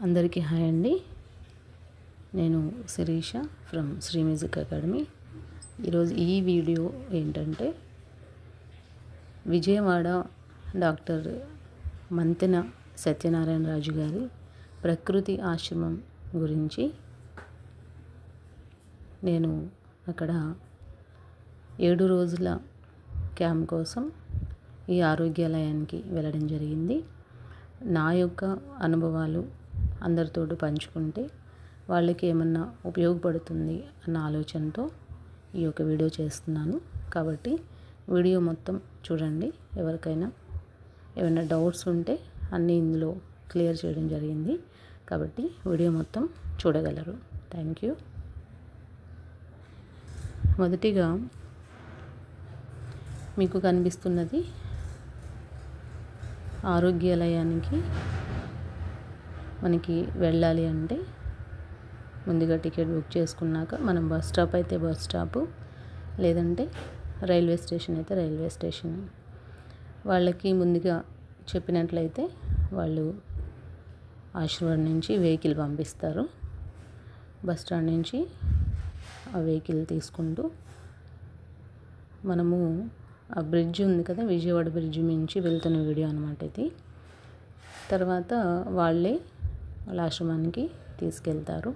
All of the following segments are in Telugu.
అందరికీ హాయ్ అండి. నేను Sirisha from Sri music academy. ఈరోజు ఈ వీడియో ఏంటంటే విజయవాడ డాక్టర్ మంతెన సత్యనారాయణ రాజు గారి ప్రకృతి ఆశ్రమం గురించి. నేను అక్కడ 7 రోజుల క్యాంప్ కోసం ఈ ఆరోగ్యాలయానికి వెళ్ళడం జరిగింది. నా యొక్క అనుభవాలు అందరితోటి పంచుకుంటే వాళ్ళకి ఏమన్నా ఉపయోగపడుతుంది అన్న ఆలోచనతో ఈ యొక్క వీడియో చేస్తున్నాను. కాబట్టి వీడియో మొత్తం చూడండి. ఎవరికైనా ఏమైనా డౌట్స్ ఉంటే అన్నీ ఇందులో క్లియర్ చేయడం జరిగింది. కాబట్టి వీడియో మొత్తం చూడగలరు. Thank you. మొదటిగా మీకు కనిపిస్తున్నది ఆరోగ్యాలయానికి మనకి వెళ్ళాలి అంటే ముందుగా టికెట్ బుక్ చేసుకున్నాక మనం బస్ స్టాప్ అయితే బస్ స్టాపు, లేదంటే రైల్వే స్టేషన్ అయితే రైల్వే స్టేషన్. వాళ్ళకి ముందుగా చెప్పినట్లయితే వాళ్ళు ఆశ్రమం నుంచి వెహికల్ పంపిస్తారు. బస్ స్టాండ్ నుంచి ఆ వెహికల్ తీసుకుంటూ మనము ఆ బ్రిడ్జ్ ఉంది కదా, విజయవాడ బ్రిడ్జ్ నుంచి వెళ్తున్న వీడియో అనమాట ఇది. తర్వాత వాళ్ళ ఆశ్రమానికి తీసుకెళ్తారు.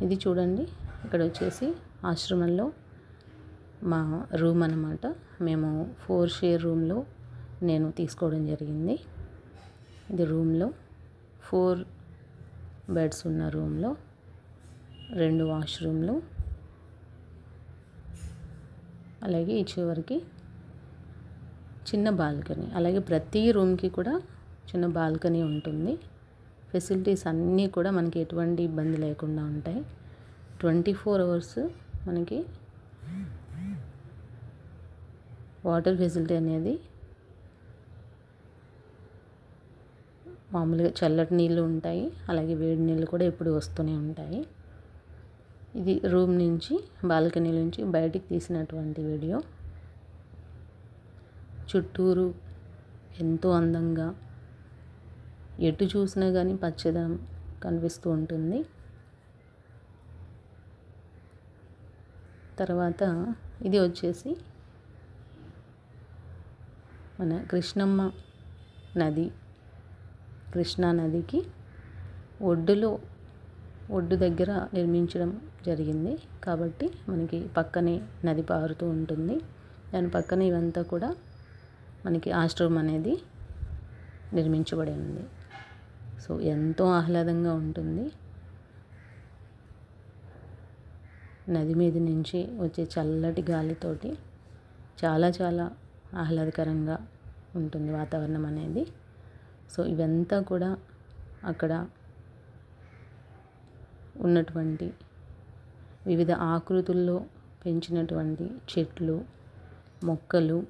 ఇది చూడండి, ఇక్కడ వచ్చేసి ఆశ్రమంలో మా రూమ్ అన్నమాట. మేము 4 షేర్ రూమ్లో నేను తీసుకోవడం జరిగింది. ఇది రూమ్లో 4 బెడ్స్ ఉన్న రూమ్లో 2 వాష్రూమ్లు, అలాగే ఈ చివరికి చిన్న బాల్కనీ. అలాగే ప్రతి రూమ్కి కూడా చిన్న బాల్కనీ ఉంటుంది. ఫెసిలిటీస్ అన్నీ కూడా మనకి ఎటువంటి ఇబ్బంది లేకుండా ఉంటాయి. 24 అవర్స్ మనకి వాటర్ ఫెసిలిటీ అనేది మామూలుగా చల్లటి నీళ్ళు ఉంటాయి, అలాగే వేడి నీళ్ళు కూడా ఎప్పుడు వస్తూనే ఉంటాయి. ఇది రూమ్ నుంచి బాల్కనీ నుంచి బయటికి తీసినటువంటి వీడియో. చుట్టూరు ఎంతో అందంగా ఎటు చూసినా కానీ పచ్చదనం కనిపిస్తూ ఉంటుంది. తర్వాత ఇది వచ్చేసి మన కృష్ణమ్మ నది, కృష్ణా నదికి ఒడ్డు దగ్గర నిర్మించడం జరిగింది. కాబట్టి మనకి పక్కనే నది పారుతూ ఉంటుంది. దాని పక్కన ఇవంతా కూడా మనకి ఆశ్రమం అనేది నిర్మించబడి ఉంది. సో ఎంతో ఆహ్లాదంగా ఉంటుంది. నది మీద నుంచి వచ్చే చల్లటి గాలితోటి చాలా చాలా ఆహ్లాదకరంగా ఉంటుంది వాతావరణం అనేది. సో ఇవంతా కూడా అక్కడ ఉన్నటువంటి వివిధ ఆకృతుల్లో పెంచినటువంటి చెట్లు, మొక్కలు,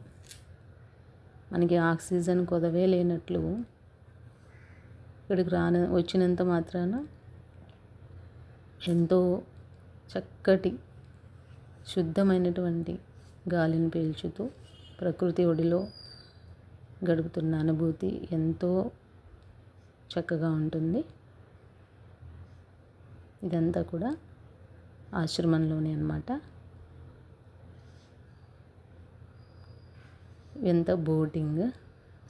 మనకి ఆక్సిజన్ కొదవే లేనట్లు ఇక్కడికి వచ్చినంత మాత్రాన ఎంతో చక్కటి శుద్ధమైనటువంటి గాలిని పీల్చుతూ ప్రకృతి ఒడిలో గడుపుతున్న అనుభూతి ఎంతో చక్కగా ఉంటుంది. ఇదంతా కూడా ఆశ్రమంలోనే అన్నమాట. ఎంత బోటింగ్.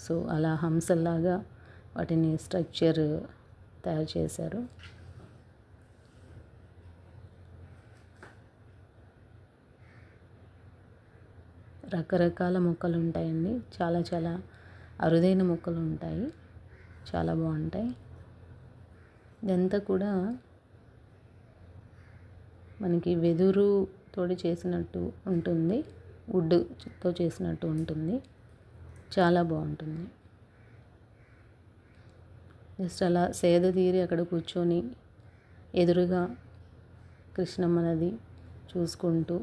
సో అలా హంసల్లాగా వాటిని స్ట్రక్చర్ తయారు చేశారు. రకరకాల మొక్కలు ఉంటాయండి. చాలా చాలా అరుదైన మొక్కలు ఉంటాయి, చాలా బాగుంటాయి. ఇదంతా కూడా మనకి వెదురుతోటి చేసినట్టు ఉంటుంది, వుడ్తో చేసినట్టు ఉంటుంది. చాలా బాగుంటుంది. జస్ట్ అలా సేద తీరి అక్కడ కూర్చొని ఎదురుగా కృష్ణమ్మ నది చూసుకుంటూ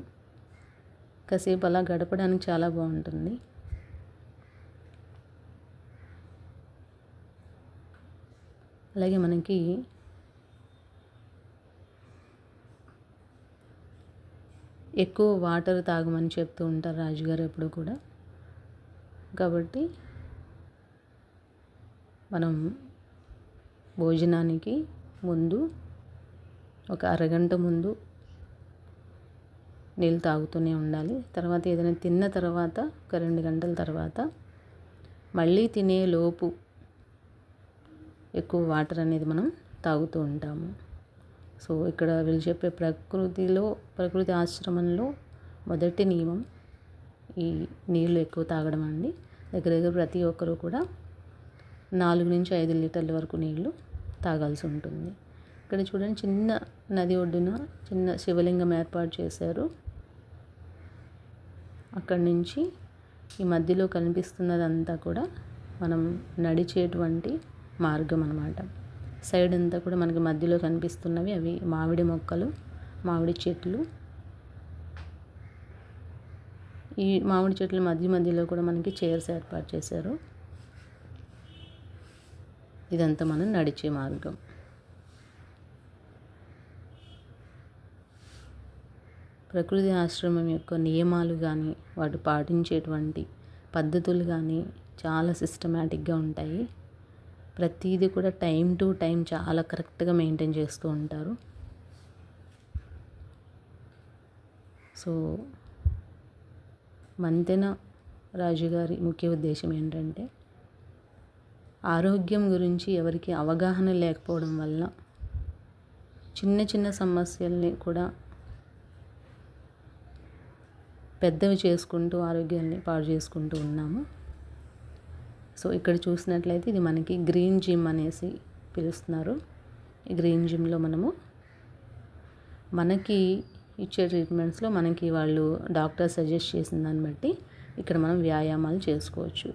కాసేపు అలా గడపడానికి చాలా బాగుంటుంది. అలాగే మనకి ఎక్కువ వాటర్ తాగమని చెప్తూ ఉంటారు రాజుగారు ఎప్పుడు కూడా. కాబట్టి మనం భోజనానికి ముందు ఒక అరగంట ముందు నీళ్ళు తాగుతూనే ఉండాలి. తర్వాత ఏదైనా తిన్న తర్వాత ఒక 2 గంటల తర్వాత మళ్ళీ తినే లోపు ఎక్కువ వాటర్ అనేది మనం తాగుతూ ఉంటాము. సో ఇక్కడ వీళ్ళు చెప్పే ప్రకృతి ఆశ్రమంలో మొదటి నియమం ఈ నీళ్ళు ఎక్కువ తాగడం అండి. దగ్గర ప్రతి ఒక్కరూ కూడా 4 నుంచి 5 లీటర్ల వరకు నీళ్ళు తాగాల్సి ఉంటుంది. ఇక్కడ చూడండి, చిన్న నది ఒడ్డున చిన్న శివలింగం ఏర్పాటు చేశారు. అక్కడి నుంచి ఈ మధ్యలో కనిపిస్తున్నదంతా కూడా మనం నడిచేటువంటి మార్గం అన్నమాట. సైడ్ అంతా కూడా మనకి మధ్యలో కనిపిస్తున్నవి అవి మామిడి మొక్కలు, మామిడి చెట్లు. ఈ మామిడి చెట్ల మధ్యలో కూడా మనకి చైర్స్ ఏర్పాటు చేశారు. ఇదంతా మనం నడిచే మార్గం. ప్రకృతి ఆశ్రమం యొక్క నియమాలు కానీ వాటి పాటించేటువంటి పద్ధతులు కానీ చాలా సిస్టమేటిక్గా ఉంటాయి. ప్రతిదీ కూడా టైం టు టైం చాలా కరెక్ట్గా మెయింటైన్ చేస్తూ ఉంటారు. సో మంతెన రాజుగారి ముఖ్య ఉద్దేశం ఏంటంటే, ఆరోగ్యం గురించి ఎవరికి అవగాహన లేకపోవడం వల్ల చిన్న చిన్న సమస్యల్ని కూడా పెద్దవి చేసుకుంటూ ఆరోగ్యాన్ని పాడు చేసుకుంటూ ఉన్నాము. సో ఇక్కడ చూసినట్లయితే ఇది మనకి గ్రీన్ జిమ్ అనేసి పిలుస్తున్నారు. ఈ గ్రీన్ జిమ్లో మనకి ఇచ్చే ట్రీట్మెంట్స్లో మనకి వాళ్ళు డాక్టర్ సజెస్ట్ చేసిన దాన్ని బట్టి ఇక్కడ మనం వ్యాయామాలు చేసుకోవచ్చు.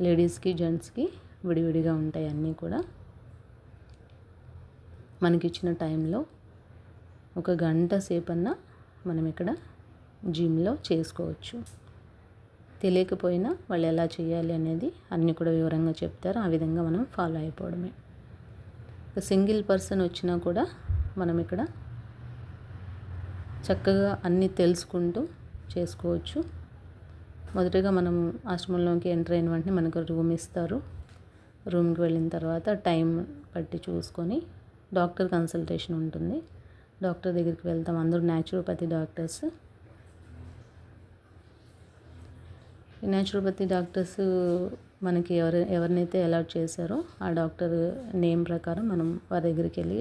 లేడీస్కి జెంట్స్కి విడివిడిగా ఉంటాయి అన్నీ కూడా. మనకి ఇచ్చిన టైంలో 1 గంట సేపన్నా మనం ఇక్కడ జిమ్లో చేసుకోవచ్చు. తెలియకపోయినా వాళ్ళు ఎలా చేయాలి అనేది అన్నీ కూడా వివరంగా చెప్తారు. ఆ విధంగా మనం ఫాలో అయిపోవడమే. సింగిల్ పర్సన్ వచ్చినా కూడా మనం ఇక్కడ చక్కగా అన్నీ తెలుసుకుంటూ చేసుకోవచ్చు. మొదటగా మనం ఆశ్రమంలోకి ఎంటర్ అయిన వెంటనే మనకు రూమ్ ఇస్తారు. రూమ్కి వెళ్ళిన తర్వాత టైం బట్టి చూసుకొని డాక్టర్ కన్సల్టేషన్ ఉంటుంది. డాక్టర్ దగ్గరికి వెళ్తాం. అందరూ న్యాచురోపతి డాక్టర్స్. ఈ న్యాచురోపతి డాక్టర్స్ మనకి ఎవరినైతే అలాట్ చేశారో ఆ డాక్టర్ నేమ్ ప్రకారం మనం వారి దగ్గరికి వెళ్ళి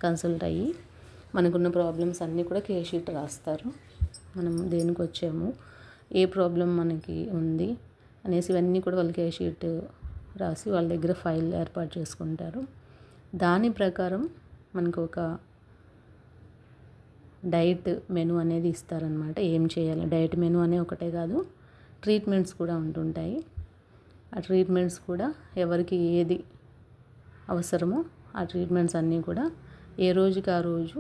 కన్సల్ట్ అయ్యి మనకున్న ప్రాబ్లమ్స్ అన్నీ కూడా కేస్ షీట్ రాస్తారు. మనం దేనికి వచ్చాము, ఏ ప్రాబ్లం మనకి ఉంది అనేసి ఇవన్నీ కూడా వాళ్ళు కేస్ షీట్ రాసి వాళ్ళ దగ్గర ఫైల్ ఏర్పాటు చేసుకుంటారు. దాని ప్రకారం మనకు ఒక డైట్ మెనూ అనేది ఇస్తారనమాట. ఏం చేయాలి, డైట్ మెనూ అనే ఒకటే కాదు, ట్రీట్మెంట్స్ కూడా ఉంటుంటాయి. ఆ ట్రీట్మెంట్స్ కూడా ఎవరికి ఏది అవసరమో ఆ ట్రీట్మెంట్స్ అన్నీ కూడా ఏ రోజుకి ఆ రోజు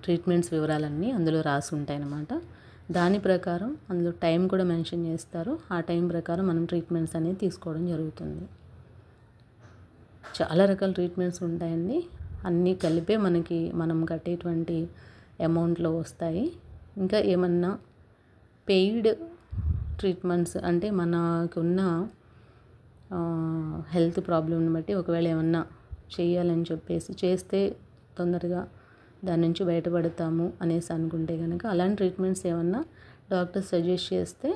ట్రీట్మెంట్స్ వివరాలన్నీ అందులో రాసి ఉంటాయి అన్నమాట. దాని ప్రకారం అందులో టైం కూడా మెన్షన్ చేస్తారు. ఆ టైం ప్రకారం మనం ట్రీట్మెంట్స్ అనేది తీసుకోవడం జరుగుతుంది. చాలా రకాల ట్రీట్మెంట్స్ ఉంటాయండి. అన్నీ కలిపే మనం కట్టేటువంటి అమౌంట్లో వస్తాయి. ఇంకా ఏమన్నా పెయిడ్ ట్రీట్మెంట్స్ అంటే మనకున్న హెల్త్ ప్రాబ్లమ్ని బట్టి ఒకవేళ ఏమన్నా చేయాలని చెప్పేసి చేస్తే తొందరగా దాని నుంచి బయటపడతాము అనేసి అనుకుంటే కనుక అలాంటి ట్రీట్మెంట్స్ ఏమన్నా డాక్టర్ సజెస్ట్ చేస్తే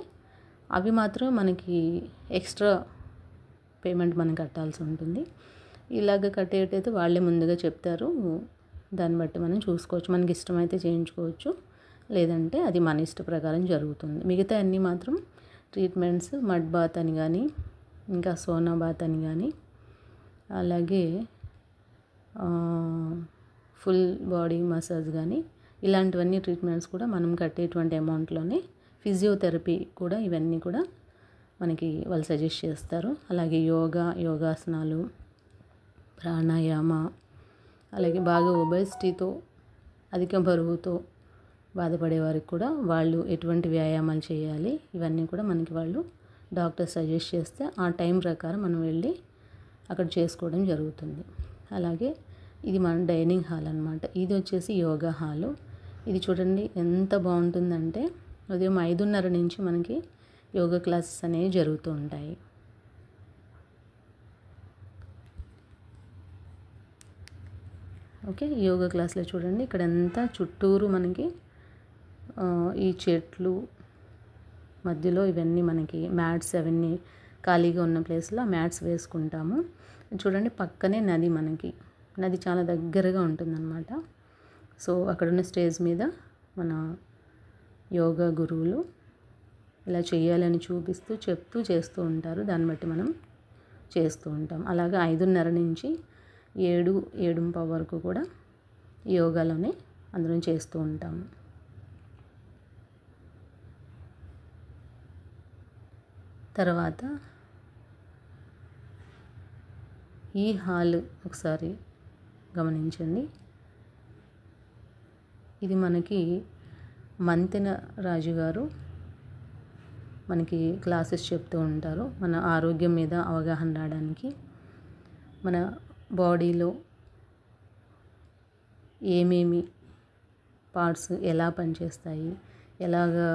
అవి మాత్రం మనకి ఎక్స్ట్రా పేమెంట్ మనం కట్టాల్సి ఉంటుంది. ఇలాగ కట్టేటైతే వాళ్ళే ముందుగా చెప్తారు. దాన్ని బట్టి మనం చూసుకోవచ్చు. మనకి ఇష్టమైతే చేయించుకోవచ్చు, లేదంటే అది మన ఇష్ట ప్రకారం జరుగుతుంది. మిగతా అన్నీ మాత్రం ట్రీట్మెంట్స్ మడ్ బాత్ అని కానీ, ఇంకా సోనా బాత్ అని కానీ, అలాగే ఫుల్ బాడీ మసాజ్ కానీ, ఇలాంటివన్నీ ట్రీట్మెంట్స్ కూడా మనం కట్టేటువంటి అమౌంట్లోనే. ఫిజియోథెరపీ కూడా ఇవన్నీ కూడా మనకి వాళ్ళు సజెస్ట్ చేస్తారు. అలాగే యోగాసనాలు, ప్రాణాయామ, అలాగే బాగా ఒబెసిటీతో అధిక బరువుతో బాధపడే వారికి కూడా వాళ్ళు ఎటువంటి వ్యాయామాలు చేయాలి ఇవన్నీ కూడా మనకి వాళ్ళు డాక్టర్ సజెస్ట్ చేస్తే ఆ టైం ప్రకారం మనం వెళ్ళి అక్కడ చేసుకోవడం జరుగుతుంది. అలాగే ఇది మన డైనింగ్ హాల్ అన్నమాట. ఇది వచ్చేసి యోగా హాలు. ఇది చూడండి ఎంత బాగుంటుందంటే ఉదయం 5:30 నుంచి మనకి యోగా క్లాసెస్ అనేవి జరుగుతూ ఉంటాయి. ఓకే, యోగా క్లాస్లో చూడండి ఇక్కడ అంతా చుట్టూరు మనకి ఈ చెట్లు మధ్యలో ఇవన్నీ మనకి మ్యాట్స్ అవన్నీ ఖాళీగా ఉన్న ప్లేస్లో మ్యాట్స్ వేసుకుంటాము. చూడండి పక్కనే నది, మనకి నది చాలా దగ్గరగా ఉంటుందన్నమాట. సో అక్కడున్న స్టేజ్ మీద మన యోగా గురువులు ఇలా చేయాలని చూపిస్తూ చెప్తూ చేస్తూ ఉంటారు. దాన్ని బట్టి మనం చేస్తూ ఉంటాం. అలాగే 5:30 నుంచి 7:15 వరకు కూడా యోగాలోనే అందరం చేస్తూ ఉంటాము. తర్వాత ఈ హాల్ ఒకసారి గమనించండి. ఇది మనకి మంతెన రాజు గారు మనకి క్లాసెస్ చెప్తూ ఉంటారు. మన ఆరోగ్యం మీద అవగాహన రావడానికి, మన బాడీలో ఏమేమి పార్ట్స్ ఎలా పనిచేస్తాయి, ఎలాగా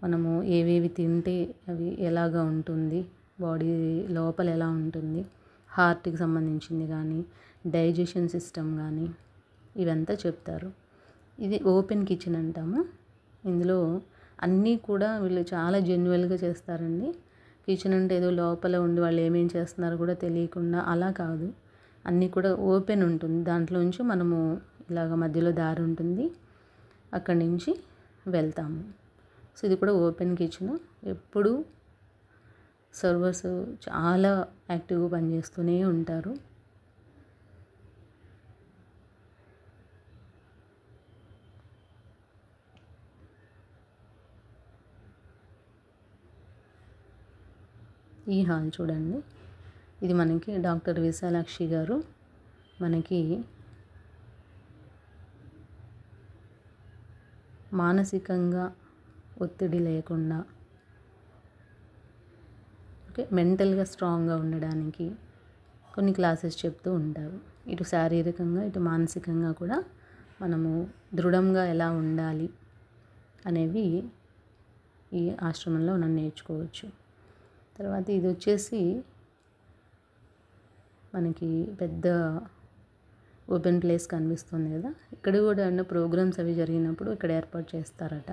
మనము ఏవేవి తింటే అవి ఎలాగా ఉంటుంది, బాడీ లోపల ఎలా ఉంటుంది, హార్ట్కి సంబంధించింది కానీ డైజెషన్ సిస్టమ్ కానీ ఇవంతా చెప్తారు. ఇది ఓపెన్ కిచెన్ అంటాము. ఇందులో అన్నీ కూడా వీళ్ళు చాలా జెన్యువల్గా చేస్తారండి. కిచెన్ అంటే ఏదో లోపల ఉండి వాళ్ళు ఏమేం చేస్తున్నారో కూడా తెలియకుండా అలా కాదు, అన్నీ కూడా ఓపెన్ ఉంటుంది. దాంట్లోంచి మనము ఇలాగ మధ్యలో దారి ఉంటుంది, అక్కడి నుంచి వెళ్తాము. సో ఇది కూడా ఓపెన్ కిచెన్. ఎప్పుడు సర్వర్స్ చాలా యాక్టివ్గా పనిచేస్తూనే ఉంటారు. ఈ హాల్ చూడండి, ఇది మనకి డాక్టర్ విశాలాక్షి గారు మనకి మానసికంగా ఒత్తిడి లేకుండా, ఓకే, మెంటల్గా స్ట్రాంగ్గా ఉండడానికి కొన్ని క్లాసెస్ చెప్తూ ఉంటారు. ఇటు శారీరకంగా ఇటు మానసికంగా కూడా మనము దృఢంగా ఎలా ఉండాలి అనేవి ఈ ఆశ్రమంలో మనం నేర్చుకోవచ్చు. తర్వాత ఇది వచ్చేసి మనకి పెద్ద ఓపెన్ ప్లేస్ కనిపిస్తుంది కదా, ఇక్కడ కూడా ఏమన్నా ప్రోగ్రామ్స్ అవి జరిగినప్పుడు ఇక్కడ ఏర్పాటు చేస్తారట.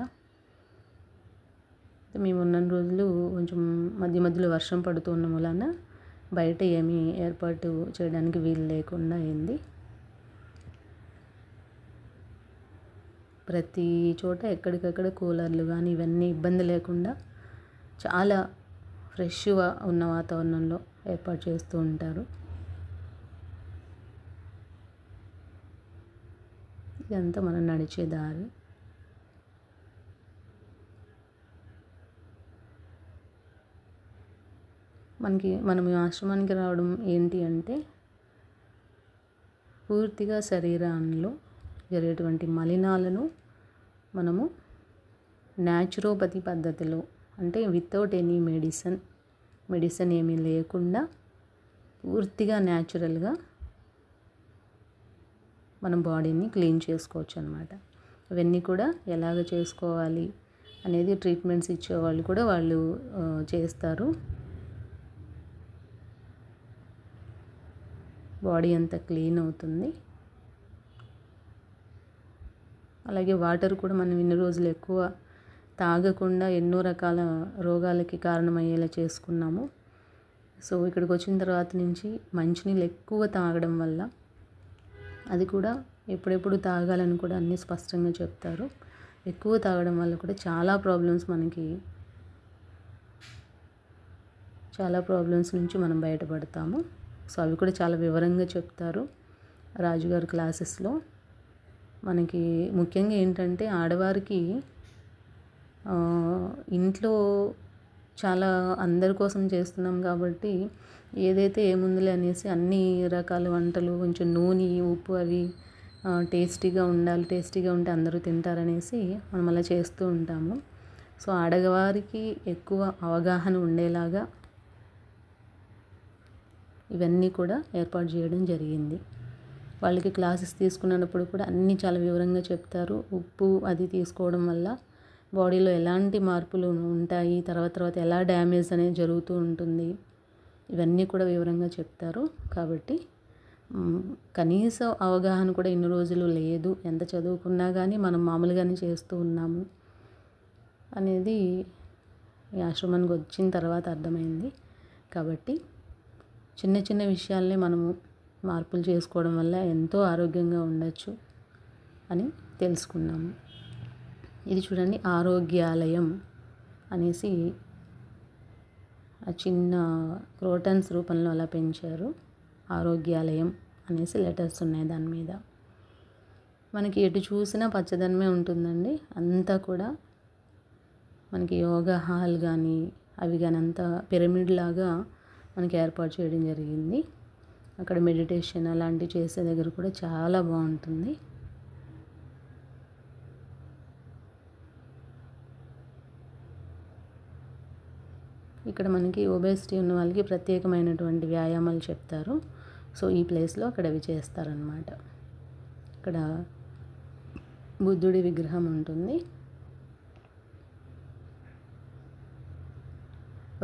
మేము ఉన్న రోజులు కొంచెం మధ్య మధ్యలో వర్షం పడుతున్న మూలాన బయట ఏమీ ఏర్పాటు చేయడానికి వీలు లేకుండా అయింది. ప్రతి చోట ఎక్కడికక్కడ కూలర్లు కానీ ఇవన్నీ ఇబ్బంది లేకుండా చాలా ఫ్రెష్గా ఉన్న వాతావరణంలో ఏర్పాటు చేస్తూ ఉంటారు. ఇదంతా మనం నడిచే దారి. మనం ఈ ఆశ్రమానికి రావడం ఏంటి అంటే పూర్తిగా శరీరంలో జరిగేటువంటి మలినాలను మనము న్యాచురోపతి పద్ధతిలో, అంటే వితౌట్ ఎనీ మెడిసిన్ ఏమీ లేకుండా పూర్తిగా న్యాచురల్గా మనం బాడీని క్లీన్ చేసుకోవచ్చు అన్నమాట. ఇవన్నీ కూడా ఎలాగ చేసుకోవాలి అనేది ట్రీట్మెంట్స్ ఇచ్చేవాళ్ళు కూడా వాళ్ళు చేస్తారు. బాడీ అంతా క్లీన్ అవుతుంది. అలాగే వాటర్ కూడా మనం ఇన్ని రోజులు ఎక్కువ తాగకుండా ఎన్నో రకాల రోగాలకి కారణమయ్యేలా చేసుకున్నాము. సో ఇక్కడికి వచ్చిన తర్వాత నుంచి మంచినీళ్ళు ఎక్కువ తాగడం వల్ల, అది కూడా ఎప్పుడెప్పుడు తాగాలని కూడా అన్నీ స్పష్టంగా చెప్తారు, ఎక్కువ తాగడం వల్ల కూడా చాలా ప్రాబ్లమ్స్ నుంచి మనం బయటపడతాము. సో అవి కూడా చాలా వివరంగా చెప్తారు రాజుగారి క్లాసెస్లో. మనకి ముఖ్యంగా ఏంటంటే ఆడవారికి ఇంట్లో చాలా అందరి కోసం చేస్తున్నాం కాబట్టి ఏదైతే ఏముందిలే అనేసి అన్ని రకాల వంటలు కొంచెం నూనె ఉప్పు అవి టేస్టీగా ఉంటే అందరూ తింటారనేసి మనం అలా చేస్తూ ఉంటాము. సో ఆడవారికి ఎక్కువ అవగాహన ఉండేలాగా ఇవన్నీ కూడా ఏర్పాటు చేయడం జరిగింది. వాళ్ళకి క్లాసెస్ తీసుకున్నప్పుడు కూడా అన్నీ చాలా వివరంగా చెప్తారు. ఉప్పు అది తీసుకోవడం వల్ల బాడీలో ఎలాంటి మార్పులు ఉంటాయి, తర్వాత ఎలా డ్యామేజ్ అనేది జరుగుతూ ఉంటుంది, ఇవన్నీ కూడా వివరంగా చెప్తారు. కాబట్టి కనీస అవగాహన కూడా ఇన్ని రోజులు లేదు. ఎంత చదువుకున్నా కానీ మనం మామూలుగానే చేస్తూ ఉన్నాము అనేది ఈ ఆశ్రమానికి వచ్చిన తర్వాత అర్థమైంది. కాబట్టి చిన్న చిన్న విషయాలనే మనము మార్పులు చేసుకోవడం వల్ల ఎంతో ఆరోగ్యంగా ఉండొచ్చు అని తెలుసుకున్నాము. ఇది చూడండి, ఆరోగ్యాలయం అనేసి ఆ చిన్న క్రోటన్స్ రూపంలో అలా పెంచారు. ఆరోగ్యాలయం అనేసి లెటర్స్ ఉన్నాయి దాని మీద. మనకి ఎటు చూసినా పచ్చదనమే ఉంటుందండి. అంతా కూడా మనకి యోగా హాల్ కానీ అవి కానీ అంతా పిరమిడ్ లాగా మనకి ఏర్పాటు చేయడం జరిగింది. అక్కడ మెడిటేషన్ అలాంటివి చేసే దగ్గర కూడా చాలా బాగుంటుంది. ఇక్కడ మనకి ఒబేసిటీ ఉన్న వాళ్ళకి ప్రత్యేకమైనటువంటి వ్యాయామాలు చెప్తారు. సో ఈ ప్లేస్లో అక్కడ అవి చేస్తారనమాట. ఇక్కడ బుద్ధుడి విగ్రహం ఉంటుంది.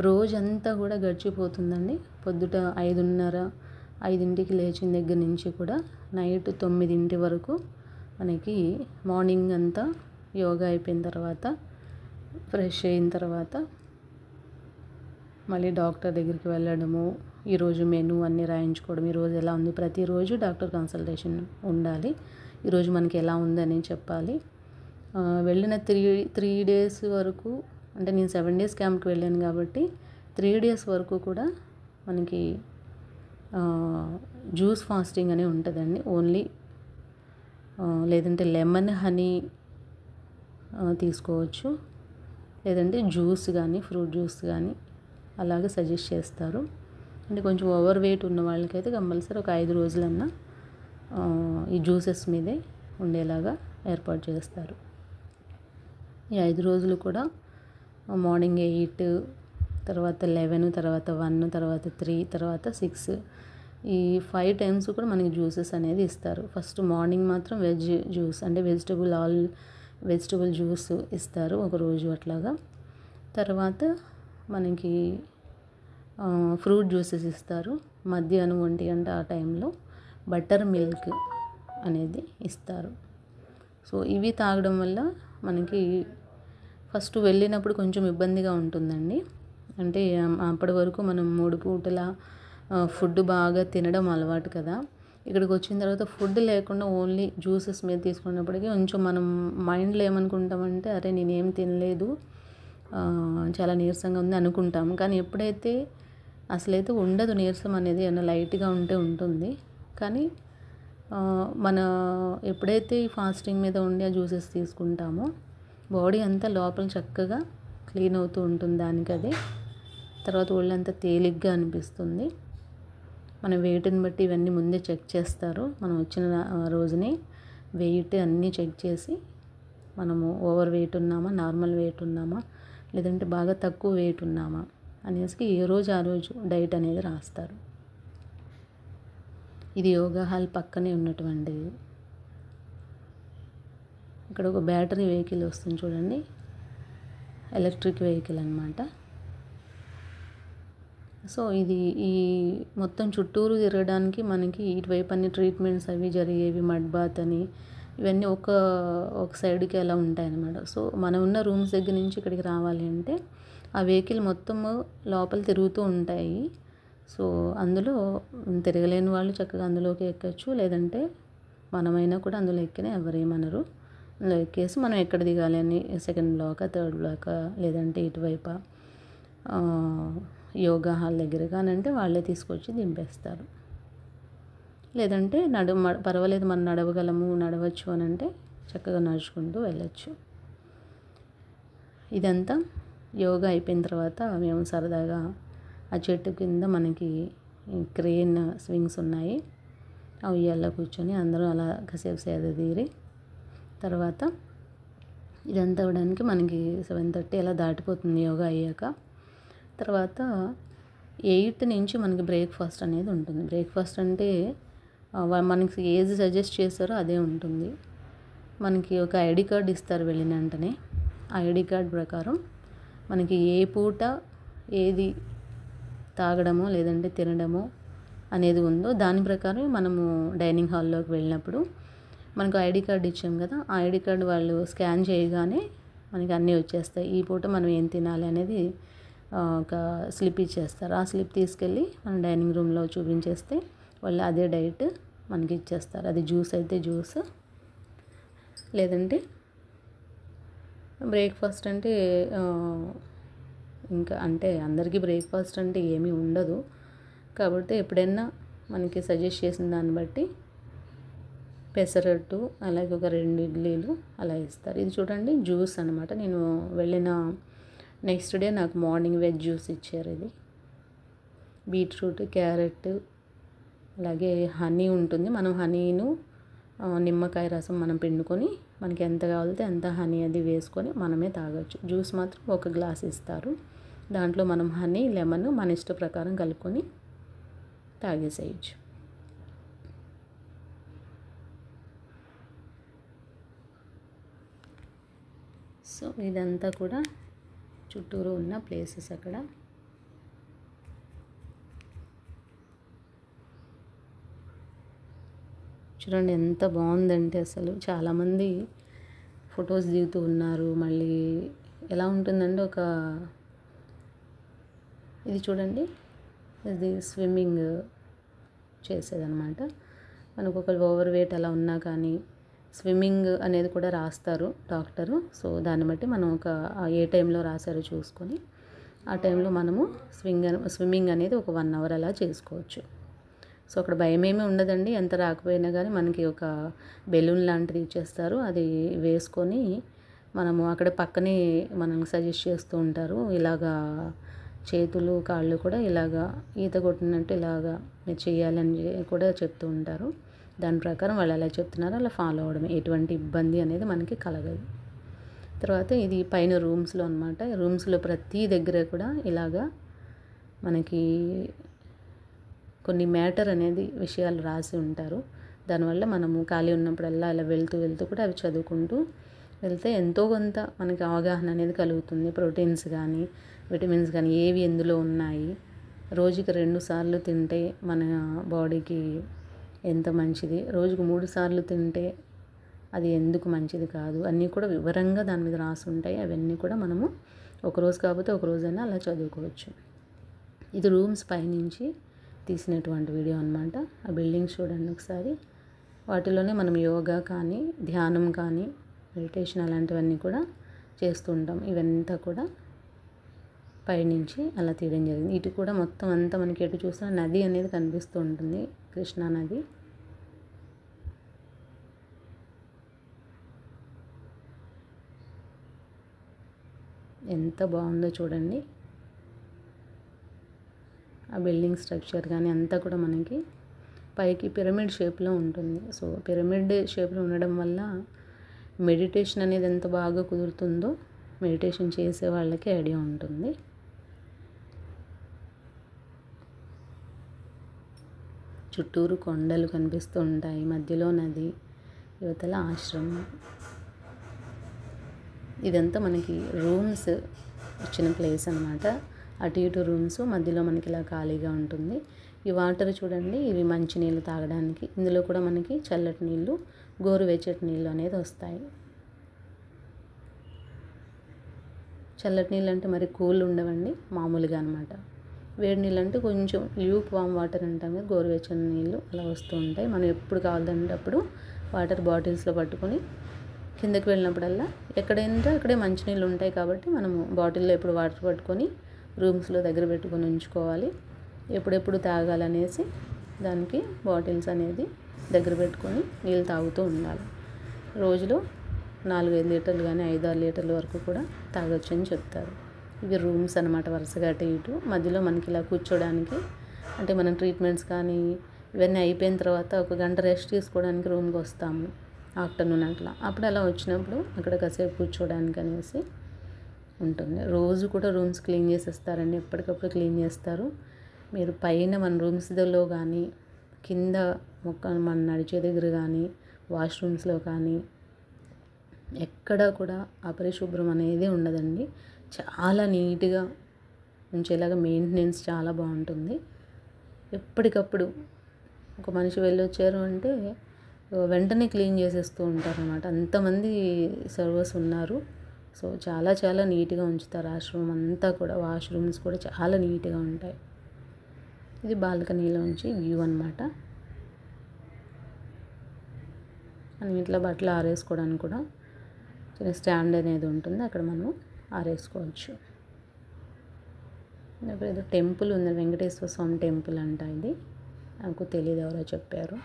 రోజంతా కూడా గడిచిపోతుందండి. పొద్దుట 5:30 లేచిన దగ్గర నుంచి కూడా నైట్ 9 వరకు మనకి మార్నింగ్ అంతా యోగా అయిపోయిన తర్వాత ఫ్రెష్ అయిన తర్వాత మళ్ళీ డాక్టర్ దగ్గరికి వెళ్ళడము, ఈరోజు మెనూ అన్నీ రాయించుకోవడం, ఈరోజు ఎలా ఉంది, ప్రతిరోజు డాక్టర్ కన్సల్టేషన్ ఉండాలి. ఈరోజు మనకి ఎలా ఉందని చెప్పాలి. వెళ్ళిన 3 డేస్ వరకు, అంటే నేను 7 డేస్ క్యాంప్కి వెళ్ళాను కాబట్టి 3 డేస్ వరకు కూడా మనకి జ్యూస్ ఫాస్టింగ్ అనే ఉంటుందండి. ఓన్లీ లేదంటే లెమన్ హనీ తీసుకోవచ్చు, లేదంటే జ్యూస్ కానీ ఫ్రూట్ జ్యూస్ కానీ అలాగే సజెస్ట్ చేస్తారు. అంటే కొంచెం ఓవర్ వెయిట్ ఉన్న వాళ్ళకైతే కంపల్సరీ ఒక 5 రోజులన్నా ఈ జ్యూసెస్ మీదే ఉండేలాగా ఏర్పాటు చేస్తారు. ఈ 5 రోజులు కూడా మార్నింగ్ 8, తర్వాత 11, తర్వాత 1, తర్వాత 3, తర్వాత 6 ఈ 5 టైమ్స్ కూడా మనకి జ్యూసెస్ అనేది ఇస్తారు. ఫస్ట్ మార్నింగ్ మాత్రం వెజ్ జ్యూస్ అంటే వెజిటబుల్ జ్యూస్ ఇస్తారు ఒకరోజు అట్లాగా. తర్వాత మనకి ఫ్రూట్ జ్యూసెస్ ఇస్తారు. మధ్యాహ్నం 1 గంట ఆ టైంలో బటర్ మిల్క్ అనేది ఇస్తారు. సో ఇవి తాగడం వల్ల మనకి ఫస్ట్ వెళ్ళినప్పుడు కొంచెం ఇబ్బందిగా ఉంటుందండి. అంటే అప్పటి వరకు మనం 3 పూటల ఫుడ్ బాగా తినడం అలవాటు కదా. ఇక్కడికి వచ్చిన తర్వాత ఫుడ్ లేకుండా ఓన్లీ జ్యూసెస్ మీద తీసుకున్నప్పటికీ కొంచెం మనం మైండ్లో ఏమనుకుంటామంటే, అరే నేనేం తినలేదు, చాలా నీరసంగా ఉంది అనుకుంటాము. కానీ ఎప్పుడైతే అసలైతే ఉండదు నీరసం అనేది, ఏమైనా లైట్గా ఉంటే ఉంటుంది. కానీ మన ఎప్పుడైతే ఈ ఫాస్టింగ్ మీద ఉండి ఆ జ్యూసెస్ తీసుకుంటామో బాడీ అంతా లోపల చక్కగా క్లీన్ అవుతూ ఉంటుంది దానికి అది. తర్వాత ఒళ్ళంతా తేలిగ్గా అనిపిస్తుంది. మన వెయిట్ని బట్టి ఇవన్నీ ముందే చెక్ చేస్తారు. మనం వచ్చిన రోజునే వెయిట్ అన్నీ చెక్ చేసి మనము ఓవర్ వెయిట్ ఉన్నామా, నార్మల్ వెయిట్ ఉన్నామా, లేదంటే బాగా తక్కువ వెయిట్ ఉన్నామా అనేసి ఏ రోజు ఆ రోజు డైట్ అనేది రాస్తారు. ఇది యోగా హాల్ పక్కనే ఉన్నటువంటిది. ఇక్కడ ఒక బ్యాటరీ వెహికల్ వస్తుంది చూడండి, ఎలక్ట్రిక్ వెహికల్ అన్నమాట. సో ఇది ఈ మొత్తం చుట్టూరు తిరగడానికి మనకి ఇటువైపు అన్ని ట్రీట్మెంట్స్ అవి జరిగేవి, మడ్ బాత్ అని ఇవన్నీ ఒక సైడ్కి అలా ఉంటాయన్నమాట. సో మనం ఉన్న రూమ్స్ దగ్గర నుంచి ఇక్కడికి రావాలి అంటే ఆ వెహికల్ మొత్తము లోపల తిరుగుతూ ఉంటాయి. సో అందులో తిరగలేని వాళ్ళు చక్కగా అందులోకి ఎక్కచ్చు, లేదంటే మనమైనా కూడా అందులో ఎక్కినా ఎవరేమనరు. అందులో ఎక్కేసి మనం ఎక్కడ దిగాలి అని, సెకండ్ బ్లాకా, థర్డ్ బ్లాకా, లేదంటే ఇటువైపు యోగా హాల్ దగ్గర కానీ అంటే వాళ్ళే తీసుకొచ్చి దింపేస్తారు. లేదంటే పర్వాలేదు మనం నడవచ్చు అని అంటే చక్కగా నడుచుకుంటూ వెళ్ళచ్చు. ఇదంతా యోగా అయిపోయిన తర్వాత మేము సరదాగా ఆ చెట్టు కింద మనకి క్రేన్ స్వింగ్స్ ఉన్నాయి, ఆ ఉయ్యాల్లో కూర్చొని అందరూ అలా కాసేపు సేద తీరి తర్వాత ఇదంతా అవ్వడానికి మనకి 7:30 అలా దాటిపోతుంది యోగా అయ్యాక. తర్వాత 8 నుంచి మనకి బ్రేక్ఫాస్ట్ అనేది ఉంటుంది. బ్రేక్ఫాస్ట్ అంటే మనకి ఏది సజెస్ట్ చేస్తారో అదే ఉంటుంది. మనకి ఒక ఐడి కార్డ్ ఇస్తారు వెళ్ళిన వెంటనే. ఆ ఐడి కార్డ్ ప్రకారం మనకి ఏ పూట ఏది తాగడమో లేదంటే తినడమో అనేది ఉందో దాని ప్రకారం మనము డైనింగ్ హాల్లోకి వెళ్ళినప్పుడు మనకు ఐడి కార్డు ఇచ్చాం కదా, ఆ ఐడి కార్డు వాళ్ళు స్కాన్ చేయగానే మనకి అన్నీ వచ్చేస్తాయి. ఈ పూట మనం ఏం తినాలి అనేది ఒక స్లిప్ ఇచ్చేస్తారు. ఆ స్లిప్ తీసుకెళ్ళి మనం డైనింగ్ రూమ్లో చూపించేస్తే వాళ్ళు అదే డైట్ మనకి ఇచ్చేస్తారు. అది జ్యూస్ అయితే జ్యూస్, లేదంటే బ్రేక్ఫాస్ట్ అంటే ఇంకా అంటే అందరికీ బ్రేక్ఫాస్ట్ అంటే ఏమీ ఉండదు కాబట్టి ఎప్పుడైనా మనకి సజెస్ట్ చేసిన దాన్ని బట్టి పెసరట్టు అలాగే ఒక 2 ఇడ్లీలు అలా ఇస్తారు. ఇది చూడండి జ్యూస్ అనమాట. నేను వెళ్ళిన నెక్స్ట్ డే నాకు మార్నింగ్ వెజ్ జ్యూస్ ఇచ్చారు. ఇది బీట్రూట్, క్యారెట్ అలాగే హనీ ఉంటుంది. మనం హనీను నిమ్మకాయ రసం మనం పిండుకొని మనకి ఎంత కావాలితే అంత హనీ అది వేసుకొని మనమే తాగొచ్చు. జ్యూస్ మాత్రం ఒక గ్లాస్ ఇస్తారు. దాంట్లో మనం హనీ, లెమన్ మన ఇష్ట ప్రకారం కలుపుకొని తాగేసేయచ్చు. సో ఇదంతా కూడా చుట్టూరు ఉన్న ప్లేసెస్ అక్కడ. చూడండి ఎంత బాగుందంటే అసలు చాలామంది ఫొటోస్ దిగుతూ ఉన్నారు. మళ్ళీ ఎలా ఉంటుందంటే ఇది చూడండి, ఇది స్విమ్మింగ్ చేసేదన్నమాట. మనకు ఒకరు ఓవర్ వెయిట్ అలా ఉన్నా కానీ స్విమ్మింగ్ అనేది కూడా రాస్తారు డాక్టరు. సో దాన్ని బట్టి మనం ఏ టైంలో రాశారో చూసుకొని ఆ టైంలో మనము స్విమ్మింగ్ అనేది ఒక 1 అవర్ అలా చేసుకోవచ్చు. సో అక్కడ భయమేమీ ఉండదండి. ఎంత రాకపోయినా కానీ మనకి ఒక బెలూన్ లాంటిది ఇచ్చేస్తారు. అది వేసుకొని మనము అక్కడ పక్కనే మనల్ని సజెస్ట్ చేస్తూ ఉంటారు. ఇలాగా చేతులు కాళ్ళు కూడా ఇలాగా ఈత కొట్టినట్టు ఇలాగా మీరు చేయాలని కూడా చెప్తూ ఉంటారు. దాని ప్రకారం వాళ్ళు ఎలా చెప్తున్నారో అలా ఫాలో అవ్వడమే. ఎటువంటి ఇబ్బంది అనేది మనకి కలగదు. తర్వాత ఇది పైన రూమ్స్లో అనమాట. రూమ్స్లో ప్రతి దగ్గర కూడా ఇలాగా మనకి కొన్ని మ్యాటర్ అనేది విషయాలు రాసి ఉంటారు. దానివల్ల మనము ఖాళీ ఉన్నప్పుడల్లా అలా వెళ్తూ కూడా అవి చదువుకుంటూ వెళ్తే ఎంతో కొంత మనకి అవగాహన అనేది కలుగుతుంది. ప్రోటీన్స్ కానీ విటమిన్స్ కానీ ఏవి ఎందులో ఉన్నాయి, రోజుకి 2 సార్లు తింటే మన బాడీకి ఎంత మంచిది, రోజుకు 3 సార్లు తింటే అది ఎందుకు మంచిది కాదు, అన్నీ కూడా వివరంగా దాని మీద రాసి ఉంటాయి. అవన్నీ కూడా మనము ఒకరోజు కాకపోతే ఒక రోజైనా అలా చదువుకోవచ్చు. ఇది రూమ్స్ పైనుంచి తీసినటువంటి వీడియో అనమాట. ఆ బిల్డింగ్స్ చూడండి ఒకసారి. వాటిలోనే మనం యోగా కానీ ధ్యానం కానీ మెడిటేషన్ అలాంటివన్నీ కూడా చేస్తూ ఉంటాం. ఇవంతా కూడా పైనుంచి అలా తీయడం జరిగింది. ఇటు కూడా మొత్తం అంతా మనకి ఎటు చూసినా నది అనేది కనిపిస్తూ ఉంటుంది, కృష్ణా నది. ఎంత బాగుందో చూడండి. ఆ బిల్డింగ్ స్ట్రక్చర్ కానీ అంతా కూడా మనకి పైకి పిరమిడ్ షేప్లో ఉంటుంది. సో పిరమిడ్ షేప్లో ఉండడం వల్ల మెడిటేషన్ అనేది ఎంత బాగా కుదురుతుందో మెడిటేషన్ చేసే వాళ్ళకి ఐడియా ఉంటుంది. చుట్టూరు కొండలు కనిపిస్తూ ఉంటాయి, మధ్యలో నది, యువతల ఆశ్రమం. ఇదంతా మనకి రూమ్స్ ఇచ్చిన ప్లేస్ అనమాట. అటు ఇటు రూమ్స్, మధ్యలో మనకి ఇలా ఖాళీగా ఉంటుంది. ఈ వాటర్ చూడండి, ఇవి మంచినీళ్ళు తాగడానికి. ఇందులో కూడా మనకి చల్లటి నీళ్ళు, గోరువెచ్చటి నీళ్ళు అనేది వస్తాయి. చల్లటి నీళ్ళు అంటే మరి కూల్ ఉండవండి, మామూలుగా అనమాట. వేడి నీళ్ళు అంటే కొంచెం ల్యూక్ వామ్ వాటర్ అంటాం కదా, గోరువెచ్చని నీళ్ళు అలా వస్తూ ఉంటాయి. మనం ఎప్పుడు కావాలంటే అప్పుడు వాటర్ బాటిల్స్లో పట్టుకొని కిందకి వెళ్ళినప్పుడల్లా ఎక్కడైనా అక్కడే మంచినీళ్ళు ఉంటాయి కాబట్టి మనము బాటిల్లో ఎప్పుడు వాటర్ పట్టుకొని రూమ్స్లో దగ్గర పెట్టుకొని ఉంచుకోవాలి. ఎప్పుడెప్పుడు తాగాలనేసి దానికి బాటిల్స్ అనేది దగ్గర పెట్టుకొని నీళ్ళు తాగుతూ ఉండాలి. రోజులో 4-5 లీటర్లు కానీ 5-6 లీటర్ల వరకు కూడా తాగొచ్చు అని చెప్తారు. ఇవి రూమ్స్ అనమాట. వరుసగా అటు ఇటు మధ్యలో మనకి ఇలా కూర్చోడానికి, అంటే మనం ట్రీట్మెంట్స్ కానీ ఇవన్నీ అయిపోయిన తర్వాత 1 గంట రెస్ట్ తీసుకోవడానికి రూమ్కి వస్తాము ఆఫ్టర్నూన్ అట్లా. అప్పుడు అలా వచ్చినప్పుడు అక్కడ కాసేపు కూర్చోడానికి అనేసి ఉంటుంది. రోజు కూడా రూమ్స్ క్లీన్ చేసేస్తారండి, ఎప్పటికప్పుడు క్లీన్ చేస్తారు. మీరు పైన మన రూమ్స్లో కానీ కింద మన నడిచే దగ్గర కానీ వాష్రూమ్స్లో కానీ ఎక్కడ కూడా అపరిశుభ్రం అనేది ఉండదండి. చాలా నీట్గా ఉంచేలాగా మెయింటెనెన్స్ చాలా బాగుంటుంది. ఎప్పటికప్పుడు ఒక మనిషి వెళ్ళొచ్చారు అంటే వెంటనే క్లీన్ చేసేస్తూ ఉంటారనమాట. అంతమంది సర్వర్స్ ఉన్నారు. సో చాలా చాలా నీట్గా ఉంచుతారు ఆశ్రమం అంతా కూడా. వాష్రూమ్స్ కూడా చాలా నీట్గా ఉంటాయి. ఇది బాల్కనీలోంచి వ్యూ అనమాట. మనం ఇట్లా బట్టలు ఆరేసుకోవడానికి కూడా చిన్న స్టాండ్ అనేది ఉంటుంది, అక్కడ మనం ఆరేసుకోవచ్చు. ఇప్పుడు ఏదో టెంపుల్ ఉంది, వెంకటేశ్వర స్వామి టెంపుల్ అంట. ఇది నాకు తెలియదు, ఎవరో చెప్పారు.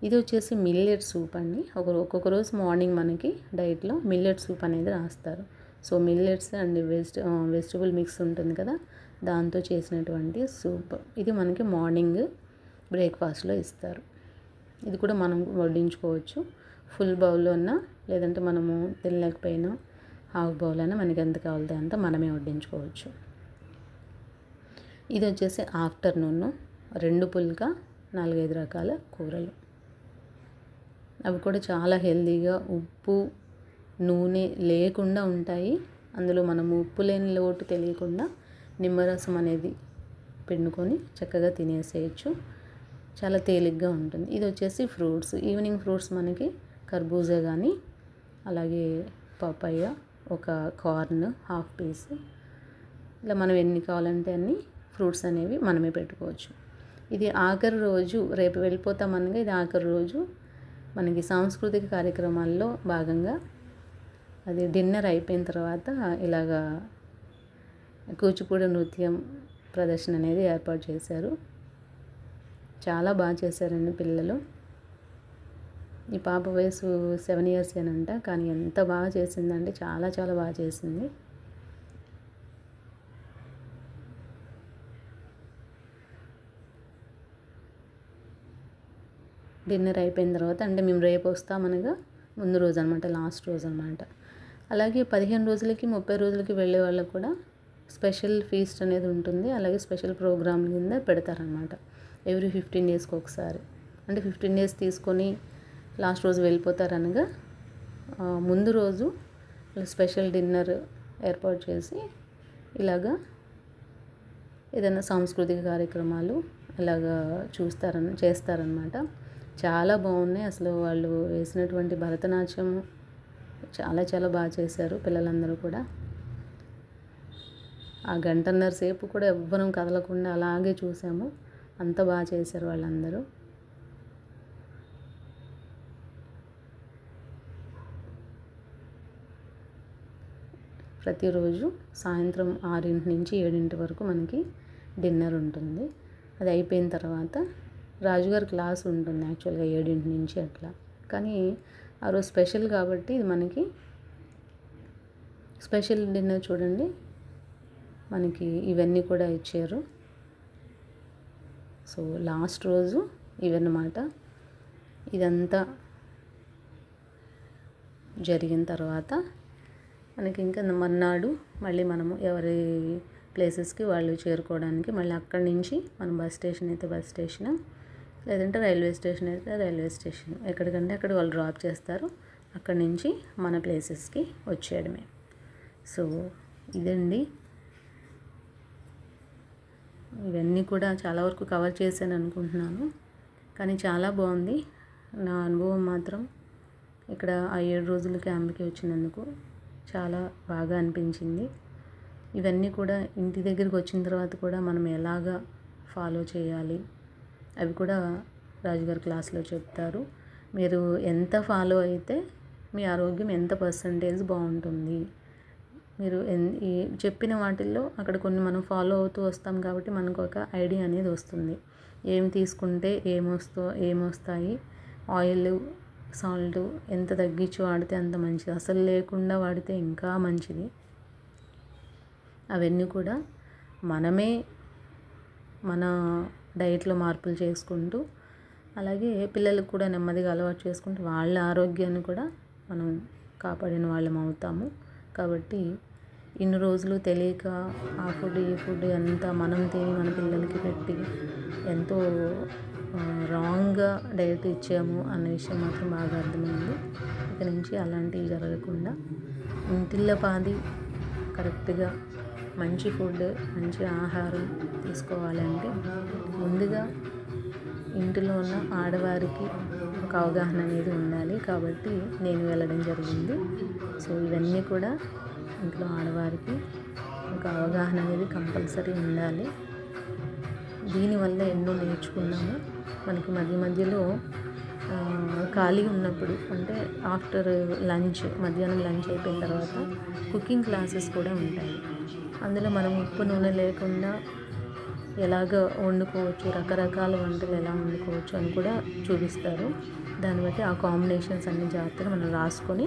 ఇది వచ్చేసి మిల్లెట్ సూప్ అండి. ఒక్కొక్క రోజు మార్నింగ్ మనకి డైట్లో మిల్లెట్ సూప్ అనేది రాస్తారు. So millets and vegetable mix ఉంటుంది కదా, దాంతో చేసినటువంటి సూప్. ఇది మనకి మార్నింగ్ బ్రేక్ఫాస్ట్లో ఇస్తారు. ఇది కూడా మనం వడ్డించుకోవచ్చు, ఫుల్ బౌల్లో అన్నా, లేదంటే మనము తినలేకపోయినా హాఫ్ బౌల్ అయినా మనకి ఎంత కావాలితే అంత మనమే వడ్డించుకోవచ్చు. ఇది వచ్చేసి ఆఫ్టర్నూన్ 2 పుల్క 4-5 రకాల కూరలు. అవి కూడా చాలా హెల్తీగా, ఉప్పు నూనె లేకుండా ఉంటాయి. అందులో మనము ఉప్పు లేని లోటు తెలియకుండా నిమ్మరసం అనేది పిండుకొని చక్కగా తినేసేయచ్చు. చాలా తేలిగ్గా ఉంటుంది. ఇది వచ్చేసి ఫ్రూట్స్. ఈవినింగ్ ఫ్రూట్స్ మనకి కర్బూజా కానీ, అలాగే పపాయ, ఒక కార్న్ హాఫ్ పీస్, ఇలా మనం ఎన్ని కావాలంటే అన్ని ఫ్రూట్స్ అనేవి మనమే పెట్టుకోవచ్చు. ఇది ఆఖరి రోజు, రేపు వెళ్ళిపోతామనగా ఇది ఆఖరి రోజు మనకి సాంస్కృతిక కార్యక్రమాల్లో భాగంగా అది డిన్నర్ అయిపోయిన తర్వాత ఇలాగా కూచిపూడి నృత్యం ప్రదర్శన అనేది ఏర్పాటు చేశారు. చాలా బాగా చేశారండి పిల్లలు. ఈ పాప వయసు 7 years ఏనంట, కానీ ఎంత బాగా చేసిందంటే చాలా చాలా బాగా చేసింది. డిన్నర్ అయిపోయిన తర్వాత, అంటే మేము రేపు వస్తామనగా ముందు రోజు అనమాట, లాస్ట్ రోజు అనమాట. అలాగే 15 రోజులకి 30 రోజులకి వెళ్ళే వాళ్ళకు కూడా స్పెషల్ ఫీస్ట్ అనేది ఉంటుంది. అలాగే స్పెషల్ ప్రోగ్రామ్ కింద పెడతారనమాట. ఎవ్రీ 15 daysకి ఒకసారి. అంటే 15 days తీసుకొని లాస్ట్ రోజు వెళ్ళిపోతారనగా ముందు రోజు స్పెషల్ డిన్నర్ ఏర్పాటు చేసి ఇలాగా ఏదైనా సాంస్కృతిక కార్యక్రమాలు ఇలాగా చేస్తారనమాట. చాలా బాగున్నాయి. అసలు వాళ్ళు వేసినటువంటి భరతనాట్యం చాలా చాలా బాగా చేశారు పిల్లలందరూ కూడా. ఆ 1.5 సేపు కూడా ఎవ్వరం కదలకుండా అలాగే చూసాము. అంత బాగా చేశారు వాళ్ళందరూ. ప్రతిరోజు సాయంత్రం 6 నుంచి 7 వరకు మనకి డిన్నర్ ఉంటుంది. అది అయిపోయిన తర్వాత రాజుగారి క్లాస్ ఉంటుంది యాక్చువల్గా 7 నుంచి అట్లా. కానీ ఆ రోజు స్పెషల్ కాబట్టి ఇది మనకి స్పెషల్ డిన్నర్. చూడండి, మనకి ఇవన్నీ కూడా ఇచ్చారు. సో లాస్ట్ రోజు ఇవన్నమాట. ఇదంతా జరిగిన తర్వాత మనకి ఇంకా మర్నాడు మళ్ళీ మనము ఎవరి ప్లేసెస్కి వాళ్ళు చేరుకోవడానికి, మళ్ళీ అక్కడి నుంచి మనం బస్ స్టేషన్ అయితే బస్ స్టేషన్, లేదంటే రైల్వే స్టేషన్ అయితే రైల్వే స్టేషన్, ఎక్కడికంటే అక్కడ వాళ్ళు డ్రాప్ చేస్తారు. అక్కడి నుంచి మన ప్లేసెస్కి వచ్చేయడమే. సో ఇదండి, ఇవన్నీ కూడా చాలా వరకు కవర్ చేశాను అనుకుంటున్నాను. కానీ చాలా బాగుంది. నా అనుభవం మాత్రం ఇక్కడ ఆ 7 రోజుల క్యాంప్కి వచ్చినందుకు చాలా బాగా అనిపించింది. ఇవన్నీ కూడా ఇంటి దగ్గరికి వచ్చిన తర్వాత కూడా మనం ఎలాగా ఫాలో చేయాలి అవి కూడా రాజుగారి క్లాస్లో చెప్తారు. మీరు ఎంత ఫాలో అయితే మీ ఆరోగ్యం ఎంత % బాగుంటుంది. మీరు ఈ చెప్పిన వాటిల్లో అక్కడ కొన్ని మనం ఫాలో అవుతూ వస్తాం కాబట్టి మనకు ఒక ఐడియా అనేది వస్తుంది. ఏం తీసుకుంటే ఏమొస్తాయి, ఆయిల్ సాల్ట్ ఎంత తగ్గించి వాడితే అంత మంచిది, అసలు లేకుండా వాడితే ఇంకా మంచిది. అవన్నీ కూడా మనమే మన డైట్లో మార్పులు చేసుకుంటూ, అలాగే పిల్లలకు కూడా నెమ్మదిగా అలవాటు చేసుకుంటూ వాళ్ళ ఆరోగ్యాన్ని కూడా మనం కాపాడిన వాళ్ళం అవుతాము. కాబట్టి ఇన్ని రోజులు తెలియక ఆ ఫుడ్ ఈ ఫుడ్ అంతా మనం తిని మన పిల్లలకి పెట్టి ఎంతో రాంగ్గా డైట్ ఇచ్చాము అన్న విషయం మాత్రం బాగా అర్థమైంది. ఇక నుంచి అలాంటివి జరగకుండా ఇంటిల్లపాది కరెక్ట్గా మంచి ఫుడ్, మంచి ఆహారం తీసుకోవాలంటే ముందుగా ఇంటిలో ఉన్న ఆడవారికి ఒక అవగాహన అనేది ఉండాలి కాబట్టి నేను వెళ్ళడం జరిగింది. సో ఇవన్నీ కూడా ఇంట్లో ఆడవారికి ఒక అవగాహన అనేది కంపల్సరీ ఉండాలి. దీనివల్ల ఎన్నో నేర్చుకున్నాము. మనకి మధ్యలో ఖాళీ ఉన్నప్పుడు అంటే ఆఫ్టర్ లంచ్, మధ్యాహ్నం లంచ్ అయిపోయిన తర్వాత కుకింగ్ క్లాసెస్ కూడా ఉంటాయి. అందులో మనం ఉప్పు నూనె లేకుండా ఎలాగ వండుకోవచ్చు, రకరకాల వంటలు ఎలా వండుకోవచ్చు అని కూడా చూపిస్తారు. దాన్ని బట్టి ఆ కాంబినేషన్స్ అన్ని జాగ్రత్తగా మనం రాసుకొని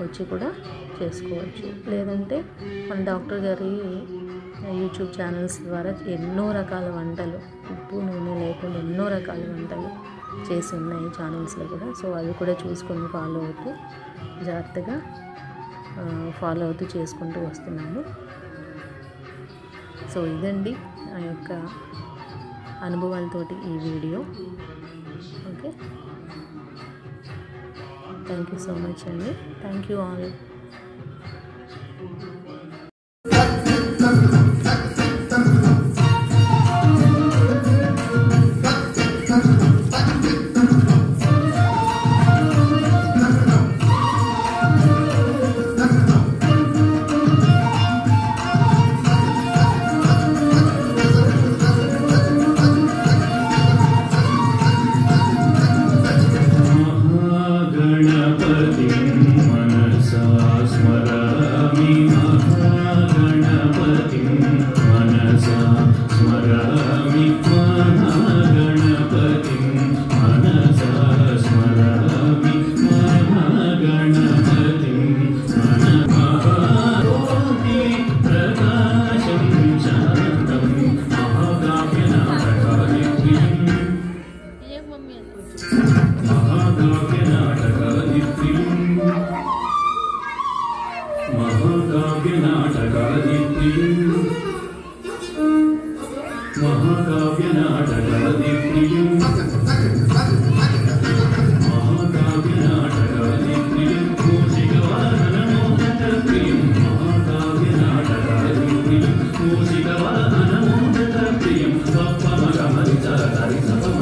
వచ్చి కూడా చేసుకోవచ్చు. లేదంటే మన డాక్టర్ గారి యూట్యూబ్ ఛానల్స్ ద్వారా ఎన్నో రకాల వంటలు, ఉప్పు నూనె లేకుండా ఎన్నో రకాల వంటలు చేసి ఉన్నాయి ఛానల్స్లో కూడా. సో అవి కూడా చూసుకొని ఫాలో అవుతూ జాగ్రత్తగా ఫాలో అవుతూ చేసుకుంటూ వస్తున్నాము. సో ఇదండి ఆ యొక్క అనుభవాలతోటి ఈ వీడియో. Okay, thank you so much అండి. Thank you all. Musica